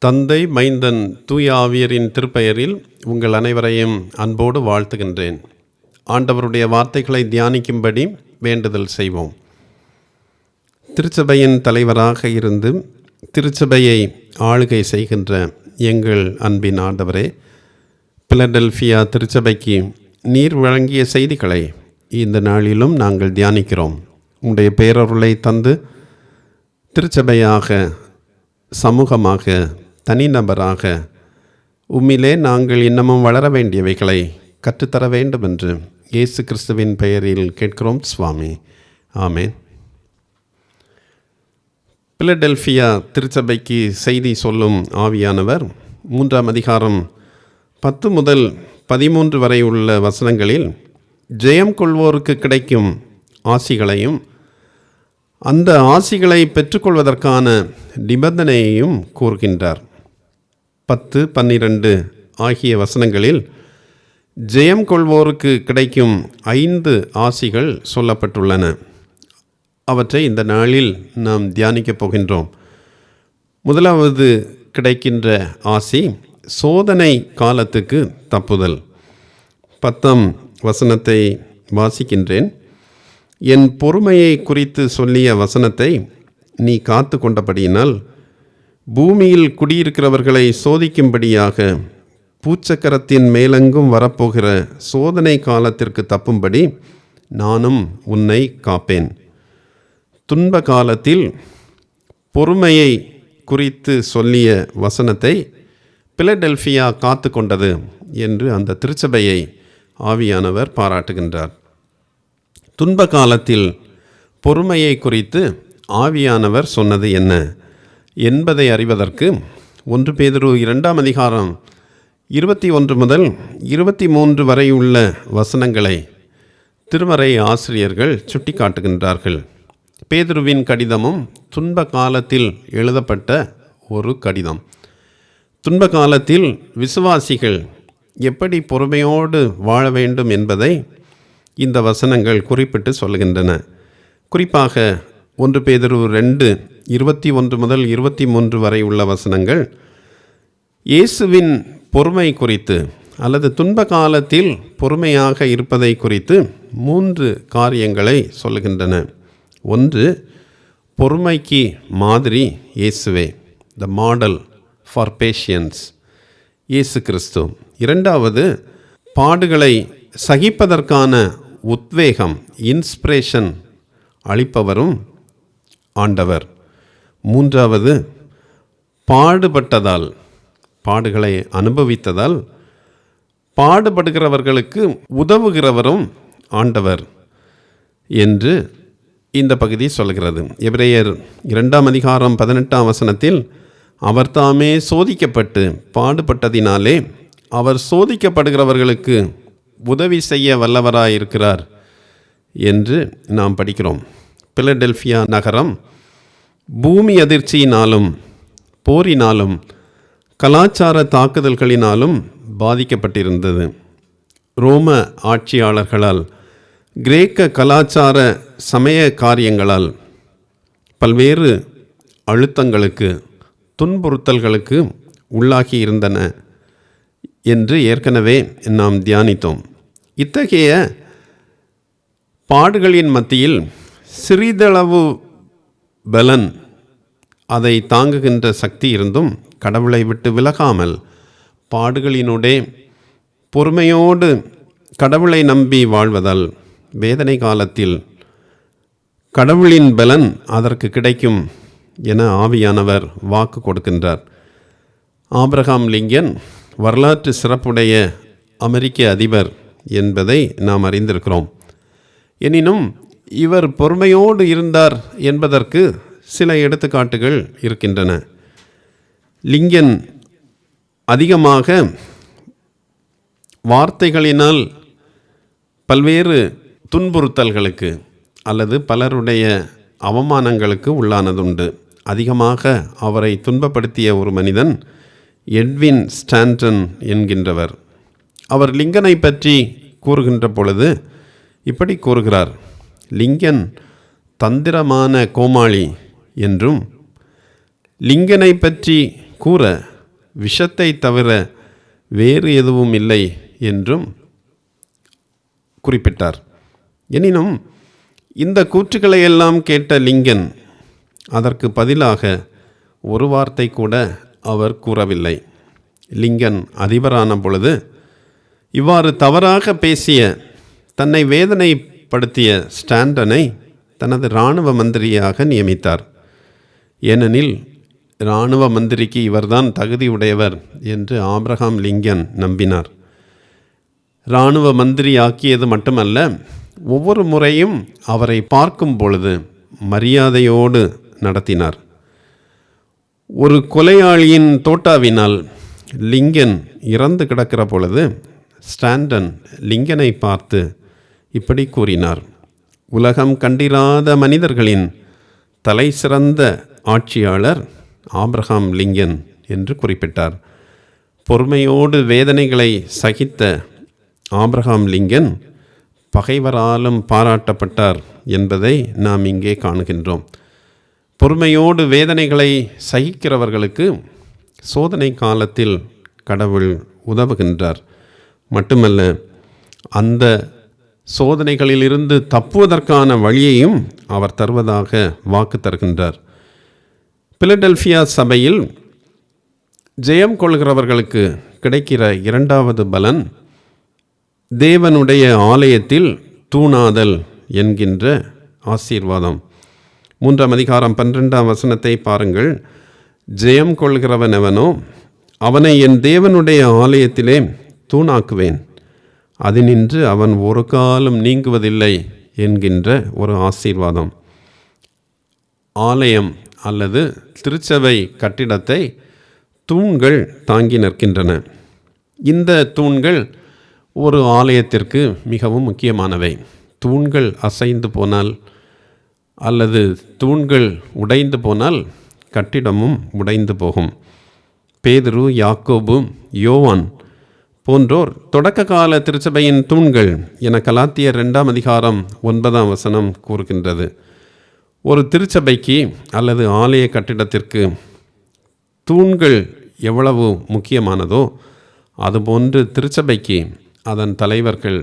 தந்தை, மைந்தன், தூய ஆவியரின் திருப்பெயரில் உங்கள் அனைவரையும் அன்போடு வாழ்த்துகின்றேன். ஆண்டவருடைய வார்த்தைகளை தியானிக்கும்படி வேண்டுதல் செய்வோம். திருச்சபையின் தலைவராக இருந்து திருச்சபையை ஆளுகை செய்கின்ற எங்கள் அன்பின் ஆண்டவரே, பிலடெல்பியா திருச்சபைக்கு நீர் வழங்கிய செய்திகளை இந்த நாளிலும் நாங்கள் தியானிக்கிறோம். உங்களுடைய பேரருளை தந்து திருச்சபையாக, சமூகமாக, தனிநபராக உம்மிலே நாங்கள் இன்னமும் வளர வேண்டியவைகளை கற்றுத்தர வேண்டும் என்று இயேசு கிறிஸ்துவின் பெயரில் கேட்கிறோம் சுவாமி. ஆமேன். பிலடெல்பியா திருச்சபைக்கு செய்தி சொல்லும் ஆவியானவர் 3ஆம் அதிகாரம் 10 முதல் 13 வரை உள்ள வசனங்களில் ஜெயம் கொள்வோருக்கு கிடைக்கும் ஆசிகளையும் அந்த ஆசிகளை பெற்றுக்கொள்வதற்கான நிபந்தனையையும் கூறுகின்றார். 10, 12 ஆகிய வசனங்களில் ஜெயம் கொள்வோருக்கு கிடைக்கும் 5 ஆசிகள் சொல்லப்பட்டுள்ளன. அவற்றை இந்த நாளில் நாம் தியானிக்கப் போகின்றோம். முதலாவது கிடைக்கின்ற ஆசி சோதனை காலத்துக்கு தப்புதல். 10ஆம் வசனத்தை வாசிக்கின்றேன். என் பொறுமையை குறித்து சொல்லிய வசனத்தை நீ காத்து கொண்டபடியினால் பூமியில் குடியிருக்கிறவர்களை சோதிக்கும்படியாக பூச்சக்கரத்தின் மேலெங்கும் வரப்போகிற சோதனை காலத்திற்கு தப்பும்படி நானும் உன்னை காப்பேன். துன்ப காலத்தில் பொறுமையை குறித்து சொல்லிய வசனத்தை பிலடெல்பியா காத்து கொண்டது என்று அந்த திருச்சபையை ஆவியானவர் பாராட்டுகின்றார். துன்ப காலத்தில் பொறுமையை குறித்து ஆவியானவர் சொன்னது என்ன என்பதை அறிவதற்கு 1 பேதுரு 2ஆம் அதிகாரம் 21 முதல் 23 வரை உள்ள வசனங்களை திருமறை ஆசிரியர்கள் சுட்டி காட்டுகின்றார்கள். பேதுருவின் கடிதமும் துன்ப காலத்தில் எழுதப்பட்ட ஒரு கடிதம். துன்ப காலத்தில் விசுவாசிகள் எப்படி பொறுமையோடு வாழ வேண்டும் என்பதை இந்த வசனங்கள் குறிப்பிட்டு சொல்கின்றன. குறிப்பாக 1 பேதுரு 2:21 முதல் 23 வரை உள்ள வசனங்கள் இயேசுவின் பொறுமை குறித்து அல்லது துன்ப காலத்தில் பொறுமையாக இருப்பதை குறித்து 3 காரியங்களை சொல்கின்றன. 1, பொறுமைக்கு மாதிரி இயேசுவே, த மாடல் ஃபார் பேஷியன்ஸ், இயேசு கிறிஸ்து. 2வது, பாடுகளை சகிப்பதற்கான உத்வேகம், இன்ஸ்பிரேஷன் அளிப்பவரும் ஆண்டவர். 3வது, பாடுபட்டதால், பாடுகளை அனுபவித்ததால் பாடுபடுகிறவர்களுக்கு உதவுகிறவரும் ஆண்டவர் என்று இந்த பகுதி சொல்கிறது. எபிரேயர் 2ஆம் அதிகாரம் 18ஆம் வசனத்தில் அவர் தாமே சோதிக்கப்பட்டு பாடுபட்டதினாலே அவர் சோதிக்கப்படுகிறவர்களுக்கு உதவி செய்ய வல்லவராயிருக்கிறார் என்று நாம் படிக்கிறோம். பிலடெல்பியா நகரம் பூமி அதிர்ச்சியினாலும் போரினாலும் கலாச்சார தாக்குதல்களினாலும் பாதிக்கப்பட்டிருந்தது. ரோம ஆட்சியாளர்களால், கிரேக்க கலாச்சார சமய காரியங்களால் பல்வேறு அழுத்தங்களுக்கு, துன்புறுத்தல்களுக்கு உள்ளாகி இருந்தன என்று ஏற்கனவே நாம் தியானித்தோம். இத்தகைய பாடுகளின் மத்தியில் சிறிதளவு பலன், அதை தாங்குகின்ற சக்தி இருந்தும் கடவுளை விட்டு விலகாமல் பாடுகளினூடே பொறுமையோடு கடவுளை நம்பி வாழ்வதால் வேதனை காலத்தில் கடவுளின் பலன் அதற்கு கிடைக்கும் என ஆவியானவர் வாக்கு கொடுக்கின்றார். ஆபிரகாம் லிங்கன் வரலாற்று சிறப்புடைய அமெரிக்க அதிபர் என்பதை நாம் அறிந்திருக்கிறோம். எனினும் இவர் பொறுமையோடு இருந்தார் என்பதற்கு சில எடுத்துக்காட்டுகள் இருக்கின்றன. லிங்கன் அதிகமாக வார்த்தைகளினால் பல்வேறு துன்புறுத்தல்களுக்கு அல்லது பலருடைய அவமானங்களுக்கு உள்ளானதுண்டு. அதிகமாக அவரை துன்பப்படுத்திய ஒரு மனிதன் எட்வின் ஸ்டான்டன் என்கின்றவர். அவர் லிங்கனை பற்றி கூறுகின்ற பொழுது இப்படி கூறுகிறார்: லிங்கன் தந்திரமான கோமாளி என்றும் லிங்கனை பற்றி கூற விஷத்தை தவிர வேறு எதுவும் இல்லை என்றும் குறிப்பிட்டார். எனினும் இந்த கூற்றுக்களை எல்லாம் கேட்ட லிங்கன் அதற்கு பதிலாக ஒரு வார்த்தை கூட அவர் கூறவில்லை. லிங்கன் அதிபரான பொழுது இவ்வாறு தவறாக பேசிய, தன்னை வேதனைப்படுத்திய ஸ்டாண்டனை தனது இராணுவ மந்திரியாக நியமித்தார். ஏனெனில் இராணுவ மந்திரிக்கு இவர்தான் தகுதியுடையவர் என்று ஆபிரகாம் லிங்கன் நம்பினார். இராணுவ மந்திரி ஆக்கியது மட்டுமல்ல, ஒவ்வொரு முறையும் அவரை பார்க்கும் பொழுது மரியாதையோடு நடத்தினார். ஒரு கொலையாளியின் தோட்டாவினால் லிங்கன் இறந்து கிடக்கிற பொழுது ஸ்டாண்டன் லிங்கனை பார்த்து இப்படி கூறினார்: உலகம் கண்டிராத மனிதர்களின் தலை சிறந்த ஆட்சியாளர் ஆபிரகாம் லிங்கன் என்று குறிப்பிட்டார். பொறுமையோடு வேதனைகளை சகித்த ஆபிரகாம் லிங்கன் பகைவராலும் பாராட்டப்பட்டார் என்பதை நாம் இங்கே காணுகின்றோம். பொறுமையோடு வேதனைகளை சகிக்கிறவர்களுக்கு சோதனை காலத்தில் கடவுள் உதவுகின்றார். மட்டுமல்ல, அந்த சோதனைகளிலிருந்து தப்புவதற்கான வழியையும் அவர் தருவதாக வாக்கு தருகின்றார். பிலடெல்பியா சபையில் ஜெயம் கொள்கிறவர்களுக்கு கிடைக்கிற இரண்டாவது பலன் தேவனுடைய ஆலயத்தில் தூணாதல் என்கின்ற ஆசீர்வாதம். 3ஆம் அதிகாரம் 12ஆம் வசனத்தை பாருங்கள். ஜெயம் கொள்கிறவன் எவனோ அவனை என் தேவனுடைய ஆலயத்திலே தூணாக்குவேன், அதினின்று அவன் ஒரு காலம் நீங்குவதில்லை என்கின்ற ஒரு ஆசீர்வாதம். ஆலயம் அல்லது திருச்சபை கட்டிடத்தை தூண்கள் தாங்கி நிற்கின்றன. இந்த தூண்கள் ஒரு ஆலயத்திற்கு மிகவும் முக்கியமானவை. தூண்கள் அசைந்து போனால் அல்லது தூண்கள் உடைந்து போனால் கட்டிடமும் உடைந்து போகும். பேதுரு, யாக்கோபு, யோவான் போன்றோர் தொடக்க கால திருச்சபையின் தூண்கள் என கலாத்தியர் 2ஆம் அதிகாரம் 9ஆம் வசனம் கூறுகின்றது. ஒரு திருச்சபைக்கு அல்லது ஆலய கட்டிடத்திற்கு தூண்கள் எவ்வளவு முக்கியமானதோ அதுபோன்று திருச்சபைக்கு அதன் தலைவர்கள்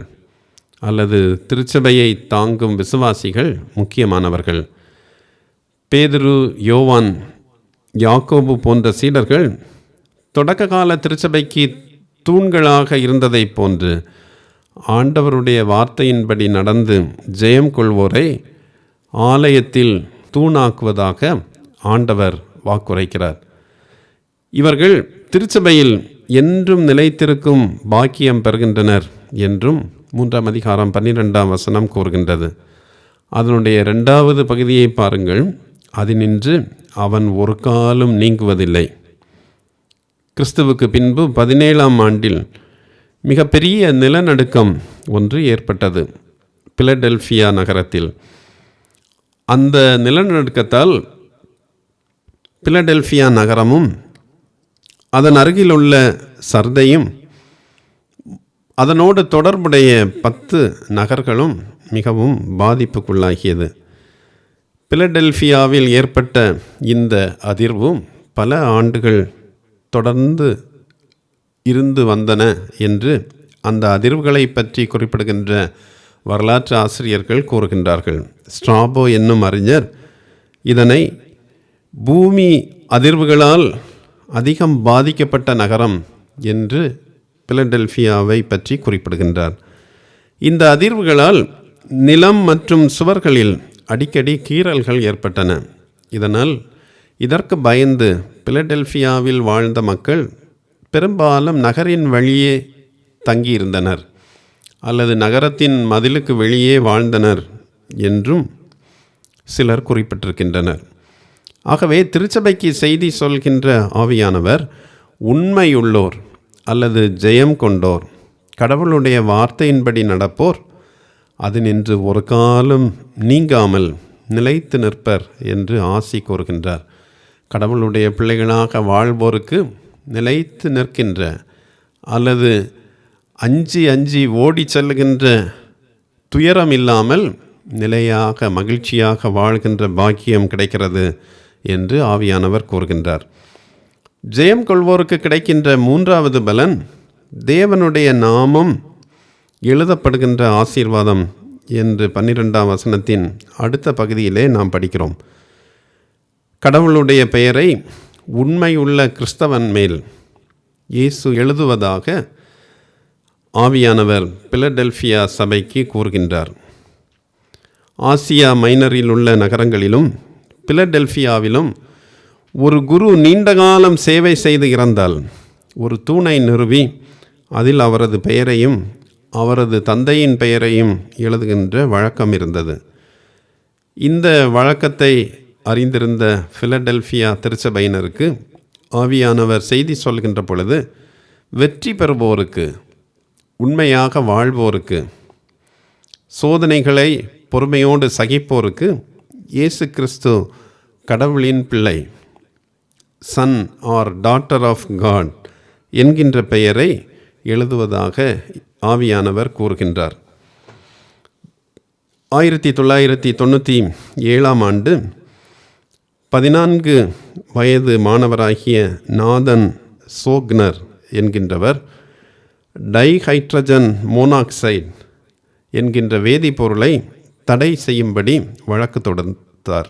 அல்லது திருச்சபையை தாங்கும் விசுவாசிகள் முக்கியமானவர்கள். பேதுரு, யோவான், யாக்கோபு போன்ற சீடர்கள் தொடக்க கால திருச்சபைக்கு தூண்களாக இருந்ததை போன்று ஆண்டவருடைய வார்த்தையின்படி நடந்து ஜெயம் கொள்வோரை ஆலயத்தில் தூணாக்குவதாக ஆண்டவர் வாக்குரைக்கிறார். இவர்கள் திருச்சபையில் என்றும் நிலைத்திருக்கும் பாக்கியம் பெறுகின்றனர் என்றும் 3ஆம் அதிகாரம் 12ஆம் வசனம் கூறுகின்றது. அதனுடைய 2வது பகுதியை பாருங்கள். அதினின்று அவன் ஒரு காலம் நீங்குவதில்லை. கிறிஸ்துவுக்கு பின்பு 17ஆம் ஆண்டில் மிகப்பெரிய நிலநடுக்கம் ஒன்று ஏற்பட்டது பிலடெல்பியா நகரத்தில். அந்த நிலநடுக்கத்தால் பிலடெல்பியா நகரமும் அதன் அருகிலுள்ள சர்தையும் அதனோடு தொடர்புடைய 10 நகர்களும் மிகவும் பாதிப்புக்குள்ளாகியது. பிலடெல்பியாவில் ஏற்பட்ட இந்த அதிர்வும் பல ஆண்டுகள் தொடர்ந்து இருந்து வந்தன என்று அந்த அதிர்வுகளை பற்றி குறிப்பிடுகின்ற வரலாற்று ஆசிரியர்கள் கூறுகின்றார்கள். ஸ்ட்ராபோ என்னும் அறிஞர் இதனை பூமி அதிர்வுகளால் அதிகம் பாதிக்கப்பட்ட நகரம் என்று பிலடெல்பியாவை பற்றி குறிப்பிடுகின்றார். இந்த அதிர்வுகளால் நிலம் மற்றும் சுவர்களில் அடிக்கடி கீறல்கள் ஏற்பட்டன. இதனால் இதற்கு பயந்து பிலடெல்பியாவில் வாழ்ந்த மக்கள் பெரும்பாலும் நகரின் வழியே தங்கியிருந்தனர் அல்லது நகரத்தின் மதிலுக்கு வெளியே வாழ்ந்தனர் என்றும் சிலர் குறிப்பிட்டிருக்கின்றனர். ஆகவே திருச்சபைக்கு செய்தி சொல்கின்ற ஆவியானவர் உண்மையுள்ளோர் அல்லது ஜெயம் கொண்டோர், கடவுளுடைய வார்த்தையின்படி நடப்போர் அதினின்று ஒரு காலம் நீங்காமல் நிலைத்து நிற்பர் என்று ஆசி கூறுகின்றார். கடவுளுடைய பிள்ளைகளாக வாழ்வோருக்கு நிலைத்து நிற்கின்ற அல்லது அஞ்சி அஞ்சி ஓடி செல்லுகின்ற துயரம் இல்லாமல் நிலையாக மகிழ்ச்சியாக வாழ்கின்ற பாக்கியம் கிடைக்கிறது என்று ஆவியானவர் கூறுகின்றார். ஜெயம் கொள்வோருக்கு கிடைக்கின்ற மூன்றாவது பலன் தேவனுடைய நாமம் எழுதப்படுகின்ற ஆசீர்வாதம் என்று 12ஆம் வசனத்தின் அடுத்த பகுதியிலே நாம் படிக்கிறோம். கடவுளுடைய பெயரை உண்மையுள்ள கிறிஸ்தவன் மேல் இயேசு எழுதுவதாக ஆவியானவர் பிலடெல்பியா சபைக்கு கூறுகின்றார். ஆசியா மைனரில் உள்ள நகரங்களிலும் பிலடெல்பியாவிலும் ஒரு குரு நீண்ட காலம் சேவை செய்து இறந்தால் ஒரு தூணை நிறுவி அதில் அவரது பெயரையும் அவரது தந்தையின் பெயரையும் எழுதுகின்ற வழக்கம் இருந்தது. இந்த வழக்கத்தை அறிந்திருந்த பிலடெல்பியா திருச்சபையினருக்கு ஆவியானவர் செய்தி சொல்கின்ற பொழுது, வெற்றி பெறுவோருக்கு, உண்மையாக வாழ்வோருக்கு, சோதனைகளை பொறுமையோடு சகிப்போருக்கு இயேசு கிறிஸ்து கடவுளின் பிள்ளை, son or daughter of God என்கின்ற பெயரை எழுதுவதாக ஆவியானவர் கூறுகின்றார். 1997ஆம் ஆண்டு 14 வயது மாணவராகிய நாதன் சோக்னர் என்கின்றவர் டைஹைட்ரஜன் மோனாக்சைடு என்கின்ற வேதிப்பொருளை தடை செய்யும்படி வழக்கு தொடுத்தார்.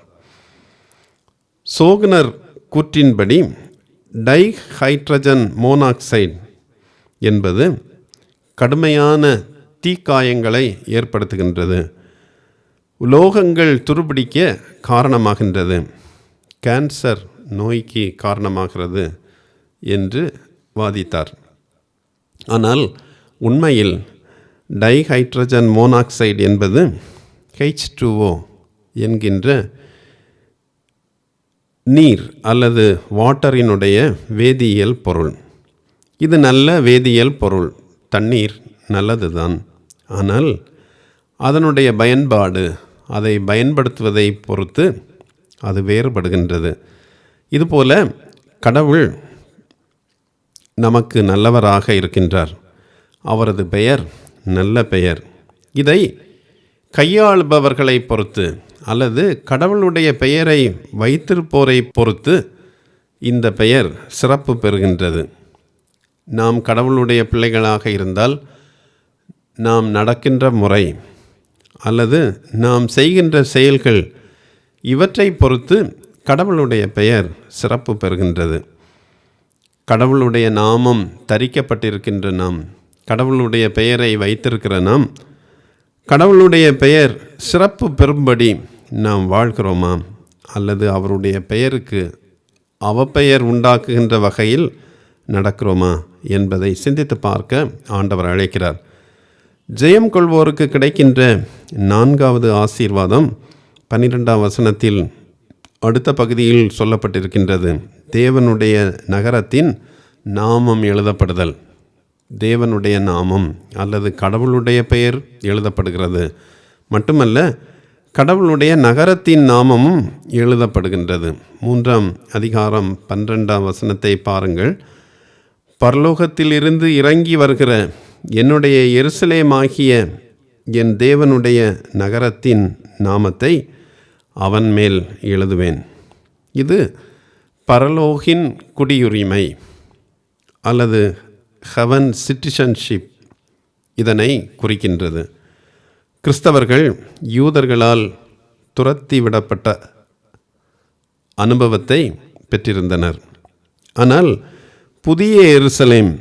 சோக்னர் கூற்றின்படி டைஹைட்ரஜன் மோனாக்சைடு என்பது கடுமையான தீக்காயங்களை ஏற்படுத்துகின்றது, உலோகங்கள் துருபிடிக்க காரணமாகின்றது, கேன்சர் நோய்க்கு காரணமாகிறது என்று வாதித்தார். ஆனால் உண்மையில் டைஹைட்ரஜன் மோனாக்சைடு என்பது H2O என்கின்ற நீர் அல்லது வாட்டரினுடைய வேதியியல் பொருள். இது நல்ல வேதியியல் பொருள், தண்ணீர் நல்லதுதான். ஆனால் அதனுடைய பயன்பாடு, அதை பயன்படுத்துவதை பொறுத்து அது வேறுபடுகின்றது. இதுபோல கடவுள் நமக்கு நல்லவராக இருக்கின்றார். அவரது பெயர் நல்ல பெயர். இதை கையாளுபவர்களை பொறுத்து அல்லது கடவுளுடைய பெயரை வைத்திருப்போரை பொறுத்து இந்த பெயர் சிறப்பு பெறுகின்றது. நாம் கடவுளுடைய பிள்ளைகளாக இருந்தால் நாம் நடக்கின்ற முறை அல்லது நாம் செய்கின்ற செயல்கள் இவற்றை பொறுத்து கடவுளுடைய பெயர் சிறப்பு பெறுகின்றது. கடவுளுடைய நாமம் தரிக்கப்பட்டிருக்கின்ற நாம், கடவுளுடைய பெயரை வைத்திருக்கிற நாம், கடவுளுடைய பெயர் சிறப்பு பெறும்படி நாம் வாழ்கிறோமா அல்லது அவருடைய பெயருக்கு அவப்பெயர் உண்டாக்குகின்ற வகையில் நடக்கிறோமா என்பதை சிந்தித்து பார்க்க ஆண்டவர் அழைக்கிறார். ஜெயம் கொள்வோருக்கு கிடைக்கின்ற 4வது ஆசீர்வாதம் 12ஆம் வசனத்தில் அடுத்த பகுதியில் சொல்லப்பட்டிருக்கின்றது. தேவனுடைய நகரத்தின் நாமம் எழுதப்படுதல். தேவனுடைய நாமம் அல்லது கடவுளுடைய பெயர் எழுதப்படுகிறது மட்டுமல்ல, கடவுளுடைய நகரத்தின் நாமமும் எழுதப்படுகின்றது. 3ஆம் அதிகாரம் 12ஆம் வசனத்தை பாருங்கள். பரலோகத்திலிருந்து இறங்கி வருகிற என்னுடைய எருசலேமாகிய என் தேவனுடைய நகரத்தின் நாமத்தை அவன் மேல் எழுதுவேன். இது பரலோகின் குடியுரிமை அல்லது ஹெவன் சிட்டிசன்ஷிப் இதனை குறிக்கின்றது. கிறிஸ்தவர்கள் யூதர்களால் துரத்தி விடப்பட்ட அனுபவத்தை பெற்றிருந்தனர். ஆனால் புதிய எருசலேம்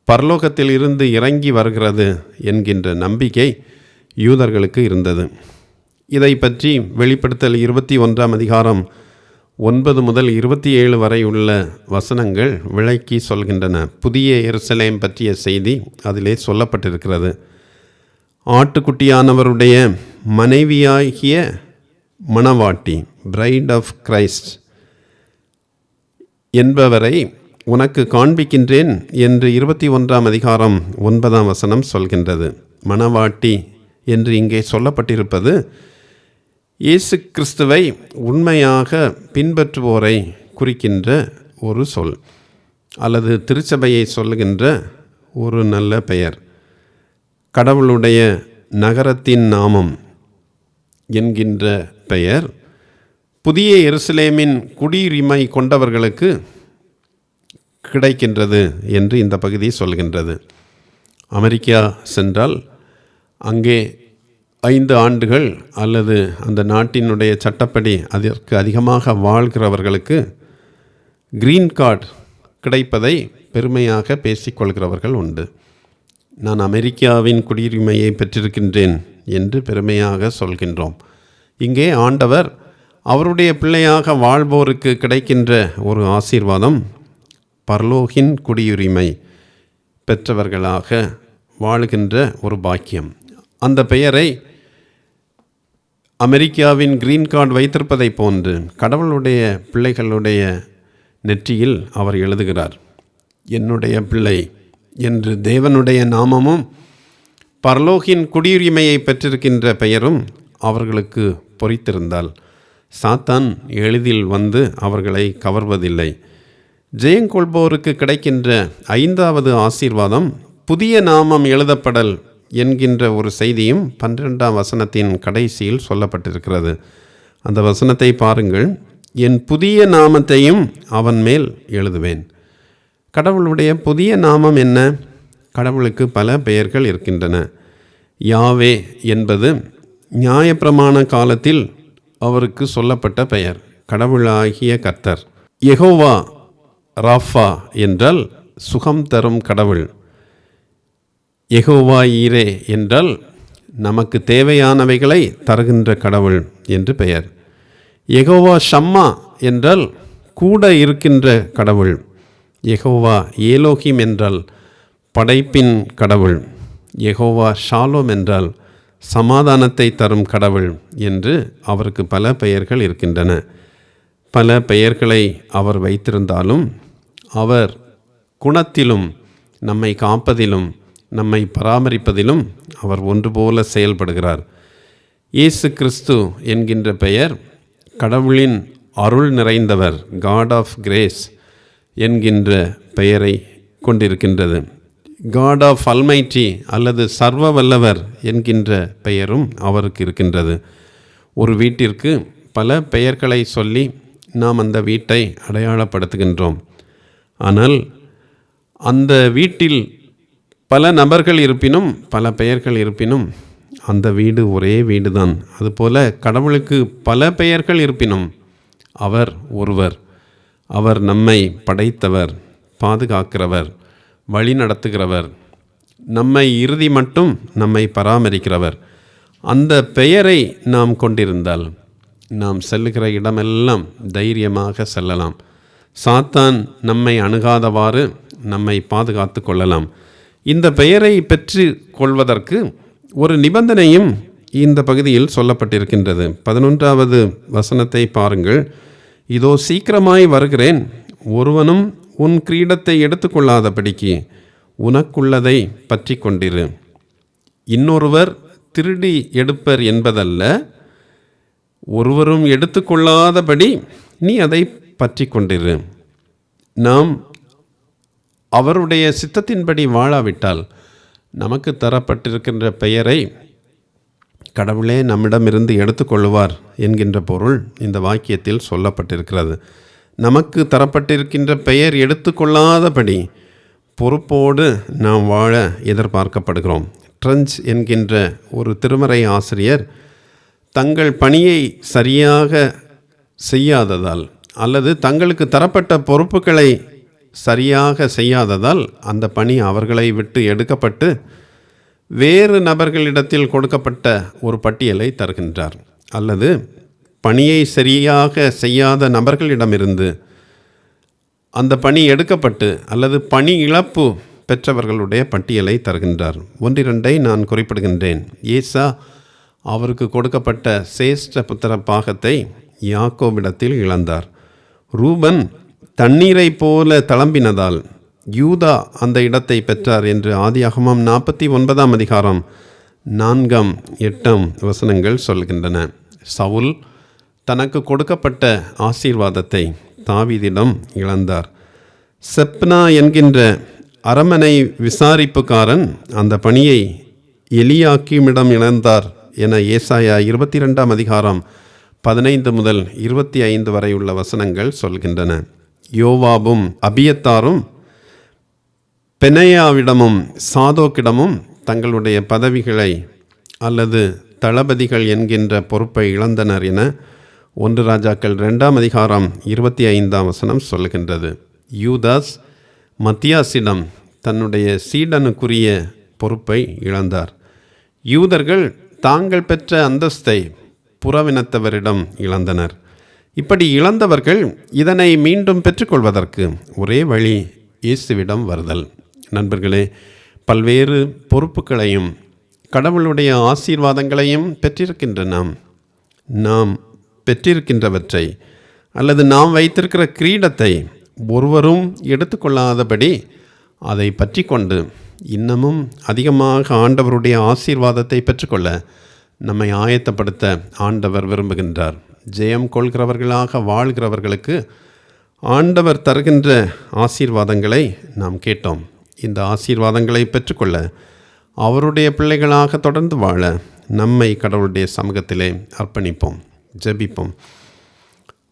பரலோகத்தில் இருந்து இறங்கி வருகிறது என்கின்ற நம்பிக்கை யூதர்களுக்கு இருந்தது. இதை பற்றி வெளிப்படுத்தல் 21ஆம் அதிகாரம் 9 முதல் 27 வரை உள்ள வசனங்கள் விளக்கி சொல்கின்றன. புதிய எருசலேம் பற்றிய செய்தி அதிலே சொல்லப்பட்டிருக்கிறது. ஆட்டுக்குட்டியானவருடைய மனைவியாகிய மணவாட்டி, பிரைட் ஆஃப் கிரைஸ்ட் என்பவரை உனக்கு காண்பிக்கின்றேன் என்று 21ஆம் அதிகாரம் 9ஆம் வசனம் சொல்கின்றது. மணவாட்டி என்று இங்கே சொல்லப்பட்டிருப்பது இயேசு கிறிஸ்துவை உண்மையாக பின்பற்றுவோரை குறிக்கின்ற ஒரு சொல் அல்லது திருச்சபையை சொல்லுகின்ற ஒரு நல்ல பெயர். கடவுளுடைய நகரத்தின் நாமம் என்கின்ற பெயர் புதிய எருசலேமின் குடியுரிமை கொண்டவர்களுக்கு கிடைக்கின்றது என்று இந்த பகுதி சொல்கின்றது. அமெரிக்கா சென்றால் அங்கே 5 ஆண்டுகள் அல்லது அந்த நாட்டினுடைய சட்டப்படி அதற்கு அதிகமாக வாழ்கிறவர்களுக்கு கிரீன் கார்டு கிடைப்பதை பெருமையாக பேசிக்கொள்கிறவர்கள் உண்டு. நான் அமெரிக்காவின் குடியுரிமையை பெற்றிருக்கின்றேன் என்று பெருமையாக சொல்கின்றோம். இங்கே ஆண்டவர் அவருடைய பிள்ளையாக வாழ்வோருக்கு கிடைக்கின்ற ஒரு ஆசீர்வாதம் பரலோகின் குடியுரிமை பெற்றவர்களாக வாழுகின்ற ஒரு பாக்கியம். அந்த பெயரை அமெரிக்காவின் கிரீன் கார்டு வைத்திருப்பதை போன்று கடவுளுடைய பிள்ளைகளுடைய நெற்றியில் அவர் எழுதுகிறார். என்னுடைய பிள்ளை என்று தேவனுடைய நாமமும் பரலோகின் குடியுரிமையை பெற்றிருக்கின்ற பெயரும் அவர்களுக்கு பொறித்திருந்தால் சாத்தான் எளிதில் வந்து அவர்களை கவர்வதில்லை. ஜெயங்கொள்போருக்கு கிடைக்கின்ற 5வது ஆசீர்வாதம் புதிய நாமம் எழுதப்படல் என்கின்ற ஒரு செய்தியும் 12ஆம் வசனத்தின் கடைசியில் சொல்லப்பட்டிருக்கிறது. அந்த வசனத்தை பாருங்கள். என் புதிய நாமத்தையும் அவன் மேல் எழுதுவேன். கடவுளுடைய புதிய நாமம் என்ன? கடவுளுக்கு பல பெயர்கள் இருக்கின்றன. யாவே என்பது நியாயப்பிரமாண காலத்தில் அவருக்கு சொல்லப்பட்ட பெயர், கடவுளாகிய கர்த்தர். யெகோவா ராஃபா என்றால் சுகம் தரும் கடவுள். யெகோவா ஈரே என்றால் நமக்கு தேவையானவைகளை தருகின்ற கடவுள் என்று பெயர். யெகோவா ஷம்மா என்றால் கூட இருக்கின்ற கடவுள். யெகோவா ஏலோகிம் என்றால் படைப்பின் கடவுள். யெகோவா ஷாலோம் என்றால் சமாதானத்தை தரும் கடவுள் என்று அவருக்கு பல பெயர்கள் இருக்கின்றன. பல பெயர்களை அவர் வைத்திருந்தாலும் அவர் குணத்திலும் நம்மை காப்பதிலும் நம்மை பராமரிப்பதிலும் அவர் ஒன்று போல செயல்படுகிறார். இயேசு கிறிஸ்து என்கின்ற பெயர் கடவுளின் அருள் நிறைந்தவர், காட் ஆஃப் கிரேஸ் என்கின்ற பெயரை கொண்டிருக்கின்றது. காட் ஆஃப் அல்மைட்டி அல்லது சர்வ வல்லவர் என்கின்ற பெயரும் அவருக்கு இருக்கின்றது. ஒரு வீட்டிற்கு பல பெயர்களை சொல்லி நாம் அந்த வீட்டை அடையாளப்படுத்துகின்றோம். ஆனால் அந்த வீட்டில் பல நபர்கள் இருப்பினும் பல பெயர்கள் இருப்பினும் அந்த வீடு ஒரே வீடு தான். அதுபோல கடவுளுக்கு பல பெயர்கள் இருப்பினும் அவர் ஒருவர். அவர் நம்மை படைத்தவர், பாதுகாக்கிறவர், வழி நடத்துகிறவர், நம்மை இறுதி மட்டும் நம்மை பராமரிக்கிறவர். அந்த பெயரை நாம் கொண்டிருந்தால் நாம் செல்லுகிற இடமெல்லாம் தைரியமாக செல்லலாம். சாத்தான் நம்மை அணுகாதவாறு நம்மை பாதுகாத்து கொள்ளலாம். இந்த பெயரை பெற்று கொள்வதற்கு ஒரு நிபந்தனையும் இந்த பகுதியில் சொல்லப்பட்டிருக்கின்றது. 11வது வசனத்தை பாருங்கள். இதோ சீக்கிரமாய் வருகிறேன், ஒருவனும் உன் கிரீடத்தை எடுத்துக்கொள்ளாதபடிக்கு உனக்குள்ளதை பற்றி கொண்டிரு. இன்னொருவர் திருடி எடுப்பர் என்பதல்ல, ஒருவரும் எடுத்துக்கொள்ளாதபடி நீ அதை பற்றி கொண்டிரு. நாம் அவருடைய சித்தத்தின்படி வாழாவிட்டால் நமக்கு தரப்பட்டிருக்கின்ற பெயரை கடவுளே நம்மிடமிருந்து எடுத்துக்கொள்வார் என்கின்ற பொருள் இந்த வாக்கியத்தில் சொல்லப்பட்டிருக்கிறது. நமக்கு தரப்பட்டிருக்கின்ற பெயர் எடுத்துக்கொள்ளாதபடி பொறுப்போடு நாம் வாழ எதிர்பார்க்கப்படுகிறோம். ட்ரெஞ்ச் என்கின்ற ஒரு திருமறை ஆசிரியர் தங்கள் பணியை சரியாக செய்யாததால் அல்லது தங்களுக்கு தரப்பட்ட பொறுப்புகளை சரியாக செய்யாததால் அந்த பணி அவர்களை விட்டு எடுக்கப்பட்டு வேறு நபர்களிடத்தில் கொடுக்கப்பட்ட ஒரு பட்டியலை தருகின்றார். அல்லது பணியை சரியாக செய்யாத நபர்களிடமிருந்து அந்த பணி எடுக்கப்பட்டு அல்லது பணி இழப்பு பெற்றவர்களுடைய பட்டியலை தருகின்றார். 1-2 நான் குறிப்பிடுகின்றேன். ஏசா அவருக்கு கொடுக்கப்பட்ட சேஷ்ட புத்திர பாகத்தை யாக்கோபிடத்தில் இழந்தார். ரூபன் தண்ணீரை போல தளம்பினதால் யூதா அந்த இடத்தை பெற்றார் என்று ஆதியாகமம் 49ஆம் அதிகாரம் 4-8 வசனங்கள் சொல்கின்றன. சவுல் தனக்கு கொடுக்கப்பட்ட ஆசீர்வாதத்தை தாவீதிடம் இழந்தார். செப்னா என்கின்ற அரமனை விசாரிப்புக்காரன் அந்த பணியை எலியாக்கீமிடம் இழந்தார் என ஏசாயா 22ஆம் அதிகாரம் 15 முதல் 25 வரை உள்ள வசனங்கள் சொல்கின்றன. யோவாபும் அபியத்தாரும் பெனாயாவிடமும் சாதோக்கிடமும் தங்களுடைய பதவிகளை அல்லது தளபதிகள் என்கின்ற பொறுப்பை இழந்தனர் என 1 ராஜாக்கள் 2ஆம் அதிகாரம் 25ஆம் வசனம் சொல்கின்றது. யூதாஸ் மத்தியாசிடம் தன்னுடைய சீடனுக்குரிய பொறுப்பை இழந்தார். யூதர்கள் தாங்கள் பெற்ற அந்தஸ்தை புறவினத்தவரிடம் இழந்தனர். இப்படி இழந்தவர்கள் இதனை மீண்டும் பெற்றுக்கொள்வதற்கு ஒரே வழி இயேசுவிடம் வருதல். நண்பர்களே, பல்வேறு பொறுப்புகளையும் கடவுளுடைய ஆசீர்வாதங்களையும் பெற்றிருக்கின்ற நாம் பெற்றிருக்கின்றவற்றை அல்லது நாம் வைத்திருக்கிற கிரீடத்தை ஒருவரும் எடுத்துக்கொள்ளாதபடி அதை பற்றி கொண்டு இன்னமும் அதிகமாக ஆண்டவருடைய ஆசீர்வாதத்தை பெற்றுக்கொள்ள நம்மை ஆயத்தப்படுத்த ஆண்டவர் விரும்புகின்றார். ஜெயம் கொள்கிறவர்களாக வாழ்கிறவர்களுக்கு ஆண்டவர் தருகின்ற ஆசீர்வாதங்களை நாம் கேட்டோம். இந்த ஆசீர்வாதங்களை பெற்றுக்கொள்ள அவருடைய பிள்ளைகளாக தொடர்ந்து வாழ நம்மை கடவுளுடைய சமூகத்திலே அர்ப்பணிப்போம், ஜெபிப்போம்.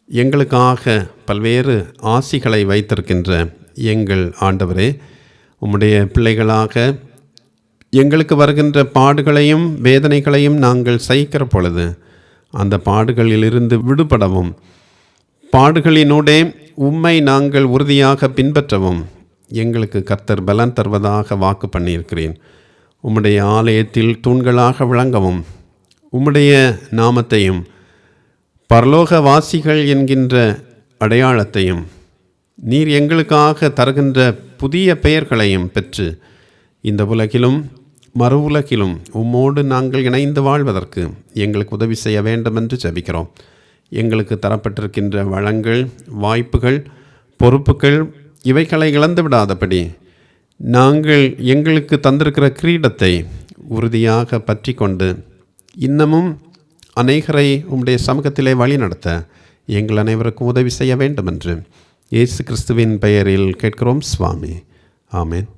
எங்களுக்காக பல்வேறு ஆசிகளை வைத்திருக்கின்ற எங்கள் ஆண்டவரே, உம்முடைய பிள்ளைகளாக எங்களுக்கு வருகின்ற பாடுகளையும் வேதனைகளையும் நாங்கள் சகிக்கிற பொழுது அந்த பாடுகளிலிருந்து விடுபடவும், பாடுகளினூடே உம்மை நாங்கள் உறுதியாக பின்பற்றவும் எங்களுக்கு கர்த்தர் பலன் தருவதாக வாக்கு பண்ணியிருக்கிறேன். உம்முடைய ஆலயத்தில் தூண்களாக விளங்கவும், உம்முடைய நாமத்தையும் பரலோகவாசிகள் என்கின்ற அடையாளத்தையும் நீர் எங்களுக்காக தருகின்ற புதிய பெயர்களையும் பெற்று இந்த உலகிலும் மறு உலகிலும் உம்மோடு நாங்கள் இணைந்து வாழ்வதற்கு எங்களுக்கு உதவி செய்ய வேண்டும் என்று ஜெபிக்கிறோம். எங்களுக்கு தரப்பட்டிருக்கின்ற வளங்கள், வாய்ப்புகள், பொறுப்புகள் இவைகளை இழந்து விடாதபடி நாங்கள் எங்களுக்கு தந்திருக்கிற கிரீடத்தை உறுதியாக பற்றி கொண்டு இன்னமும் அநேகரை உம்முடைய சமூகத்திலே வழி நடத்த எங்கள் அனைவருக்கும் உதவி செய்ய வேண்டும் என்று இயேசு கிறிஸ்துவின் பெயரில் கேட்கிறோம் சுவாமி. ஆமென்.